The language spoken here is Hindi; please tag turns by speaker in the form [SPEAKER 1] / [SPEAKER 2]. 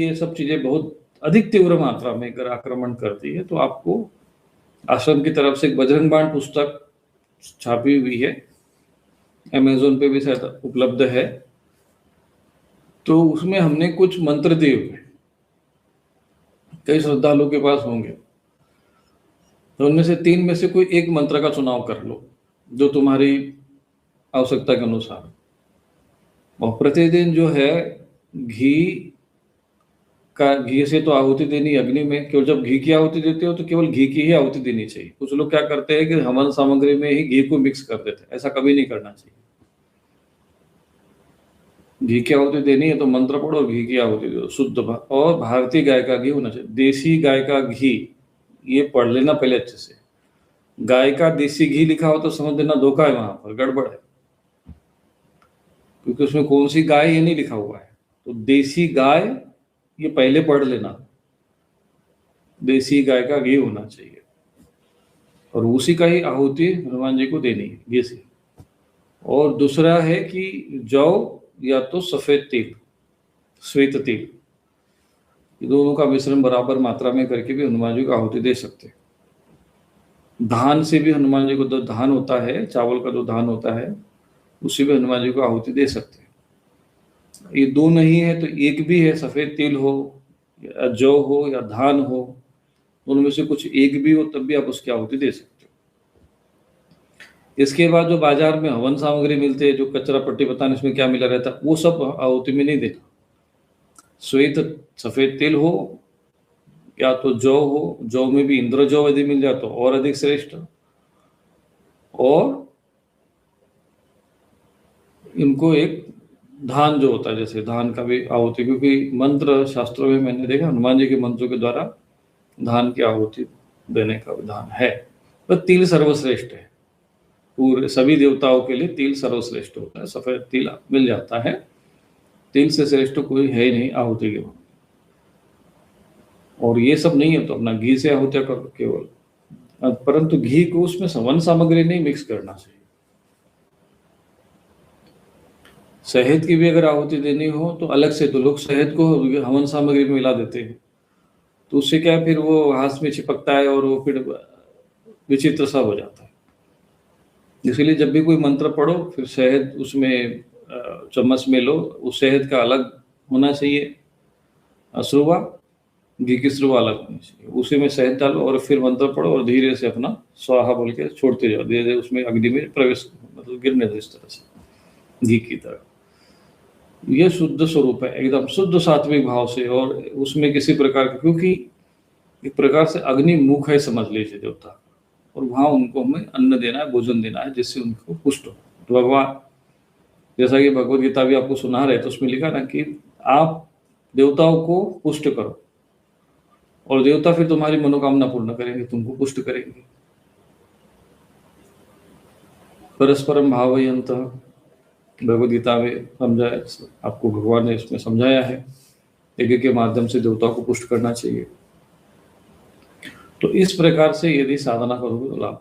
[SPEAKER 1] ये सब चीजें बहुत अधिक तीव्र मात्रा में अगर आक्रमण करती है तो आपको आश्रम की तरफ से एक बजरंग बाण पुस्तक छापी हुई है, अमेज़न पे भी शायद उपलब्ध है। तो उसमें हमने कुछ मंत्र दिए हुए, कई श्रद्धालुओं के पास होंगे, तो उनमें से 3 में से कोई एक मंत्र का चुनाव कर लो जो तुम्हारी आवश्यकता के अनुसार। और प्रतिदिन जो है घी से तो आहुति देनी अग्नि में, केवल जब घी की आहुति देते हो तो केवल घी की ही आहुति देनी चाहिए। कुछ लोग क्या करते हैं कि हवन सामग्री में ही घी को मिक्स कर देते हैं, ऐसा कभी नहीं करना चाहिए। घी की आहुति देनी है तो मंत्र पढ़ो, घी की आहुति दो शुद्ध और भारतीय गाय का घी होना चाहिए। देसी गाय का घी, ये पढ़ लेना पहले अच्छे से। गाय का देसी घी लिखा हो तो समझ देना धोखा है, वहां पर गड़बड़ है, क्योंकि उसमें कौन सी गाय ये नहीं लिखा हुआ है। तो देसी गाय ये पहले पढ़ लेना, देसी गाय का घी होना चाहिए और उसी का ही आहुति हनुमान जी को देनी है घी से। और दूसरा है कि जौ या तो सफेद तिल, श्वेत तिल, दोनों का मिश्रण बराबर मात्रा में करके भी हनुमान जी को आहुति दे सकते हैं। धान से भी हनुमान जी को, जो धान होता है, चावल का जो धान होता है, उसी में हनुमान जी को आहुति दे सकते हैं। ये दो नहीं है तो एक भी है, सफेद तिल हो या जौ हो या धान हो, उनमें से कुछ एक भी हो तब भी आप उसकी आहुति दे सकते हो। इसके बाद जो बाजार में हवन सामग्री मिलते हैं, जो कचरा पट्टी पता नहीं इसमें क्या मिला रहता है, वो सब आहुति में नहीं देना। श्वेत सफेद तिल हो या तो जौ हो, जौ में भी इंद्र जौ यदि मिल जाए तो और अधिक श्रेष्ठ। और इनको एक धान जो होता है, जैसे धान का भी आहुति, क्योंकि मंत्र शास्त्रों में मैंने देखा हनुमान जी के मंत्रों के द्वारा धान की आहुति देने का विधान है। तो तिल सर्वश्रेष्ठ है, पूरे सभी देवताओं के लिए तिल सर्वश्रेष्ठ होता है। सफेद तिल मिल जाता है, तिल से श्रेष्ठ कोई है ही नहीं आहुति के। और ये सब नहीं है तो अपना घी से आहुतियां करो केवल, परंतु घी को उसमें हवन सामग्री नहीं मिक्स करना चाहिए। शहद की भी अगर आहुति देनी हो तो अलग से, तो लोग शहद को हवन सामग्री में मिला देते हैं, तो उससे क्या है, फिर वो हाथ में चिपकता है और वो फिर विचित्र सा हो जाता है। इसलिए जब भी कोई मंत्र पढ़ो फिर शहद उसमें चम्मच में लो, उस शहद का अलग होना चाहिए, श्रुवा, घी की श्रुवा अलग होनी चाहिए, उसी में शहद डालो और फिर मंत्र पढ़ो और धीरे से अपना स्वाहा बोल के छोड़ते जाओ, धीरे धीरे उसमें अग्नि में प्रवेश, मतलब गिरने दो इस तरह से घी की तरह। ये शुद्ध स्वरूप है, एकदम शुद्ध सात्विक भाव से, और उसमें किसी प्रकार का, क्योंकि एक प्रकार से अग्नि मुख है समझ लीजिए देवता, और वहां उनको हमें अन्न देना है, भोजन देना है, जिससे उनको पुष्ट हो। तो भगवान, जैसा कि भगवत गीता भी आपको सुना रहे तो उसमें लिखा ना कि आप देवताओं को पुष्ट करो और देवता फिर तुम्हारी मनोकामना पूर्ण करेंगे, तुमको पुष्ट करेंगे। परस्परम भावयन्तः भगवद गीता में समझाया, आपको भगवान ने इसमें समझाया है, यज्ञ के माध्यम से देवताओं को पुष्ट करना चाहिए। तो इस प्रकार से यदि साधना करोगे तो लाभ